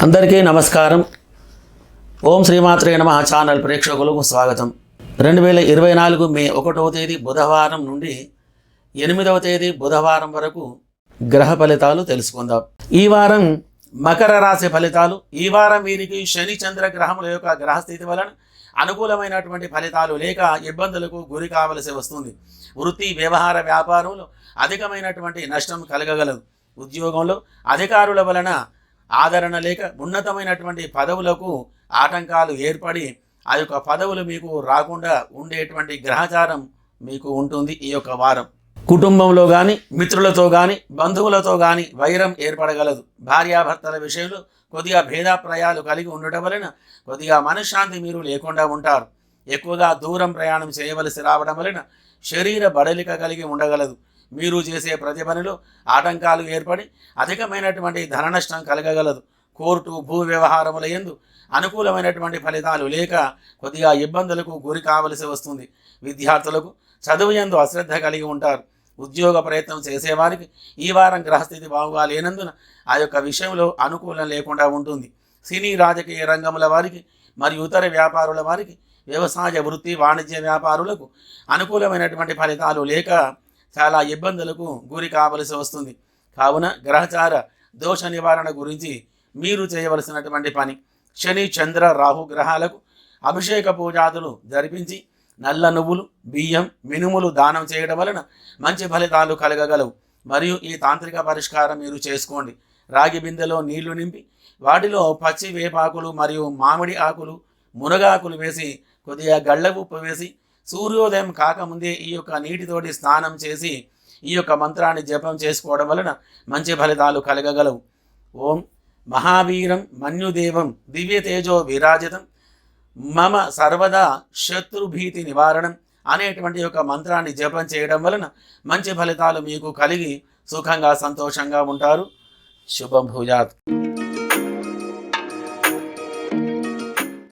అందరికీ నమస్కారం. ఓం శ్రీమాత్రే నమః ఛానల్ ప్రేక్షకులకు స్వాగతం. 2024 మే 1వ తేదీ బుధవారం నుండి 8వ తేదీ బుధవారం వరకు గ్రహ ఫలితాలు తెలుసుకుందాం. ఈ వారం మకర రాశి ఫలితాలు. ఈ వారం వీరికి శని చంద్ర గ్రహముల యొక్క గ్రహస్థితి వలన అనుకూలమైనటువంటి ఫలితాలు లేక ఇబ్బందులకు గురి కావలసి వస్తుంది. వృత్తి, వ్యవహార, వ్యాపారంలో అధికమైనటువంటి నష్టం కలగగలదు. ఉద్యోగంలో అధికారుల వలన ఆదరణ లేక ఉన్నతమైనటువంటి పదవులకు ఆటంకాలు ఏర్పడి ఆ యొక్క పదవులు మీకు రాకుండా ఉండేటువంటి గ్రహచారం మీకు ఉంటుంది. ఈ యొక్క వారం కుటుంబంలో కానీ, మిత్రులతో కానీ, బంధువులతో కానీ వైరం ఏర్పడగలదు. భార్యాభర్తల విషయంలో కొద్దిగా భేదాభిప్రాయాలు కలిగి ఉండటం వలన కొద్దిగా మనశ్శాంతి మీరు లేకుండా ఉంటారు. ఎక్కువగా దూరం ప్రయాణం చేయవలసి రావడం వలన శరీర బడలిక కలిగి ఉండగలదు. మీరు చేసే ప్రతి పనిలో ఆటంకాలు ఏర్పడి అధికమైనటువంటి ధన నష్టం కలగగలదు. కోర్టు, భూ వ్యవహారముల యందు అనుకూలమైనటువంటి ఫలితాలు లేక కొద్దిగా ఇబ్బందులకు గురి కావలసి వస్తుంది. విద్యార్థులకు చదువు యందు అశ్రద్ధ కలిగి ఉంటారు. ఉద్యోగ ప్రయత్నం చేసేవారికి ఈ వారం గ్రహస్థితి బాగుగా లేనందున ఆ యొక్క విషయంలో అనుకూలం లేకుండా ఉంటుంది. సినీ, రాజకీయ రంగముల వారికి మరియు ఇతర వ్యాపారుల వారికి, వ్యవసాయ, వృత్తి, వాణిజ్య వ్యాపారులకు అనుకూలమైనటువంటి ఫలితాలు లేక చాలా ఇబ్బందులకు గురి కావలసి వస్తుంది. కావున గ్రహచార దోష నివారణ గురించి మీరు చేయవలసినటువంటి పని: శని, చంద్ర, రాహు గ్రహాలకు అభిషేక పూజాదులు జరిపించి నల్ల నువ్వులు, బియ్యం, మినుములు దానం చేయడం వలన మంచి ఫలితాలు కలగగలవు. మరియు ఈ తాంత్రిక పరిష్కారం మీరు చేసుకోండి. రాగి బిందెలో నీళ్లు నింపి వాటిలో పచ్చి వేపాకులు మరియు మామిడి ఆకులు, మునగాకులు వేసి కొద్దిగా గళ్ళ ఉప్పు వేసి సూర్యోదయం కాకముందే ఈ యొక్క నీటితోటి స్నానం చేసి ఈ యొక్క మంత్రాన్ని జపం చేసుకోవడం వలన మంచి ఫలితాలు కలగగలవు. ఓం మహావీరం మన్యుదేవం దివ్య తేజో విరాజితం మమ సర్వదా శత్రుభీతి నివారణం అనేటువంటి యొక్క మంత్రాన్ని జపం చేయడం వలన మంచి ఫలితాలు మీకు కలిగి సుఖంగా, సంతోషంగా ఉంటారు. శుభం భూయాత్.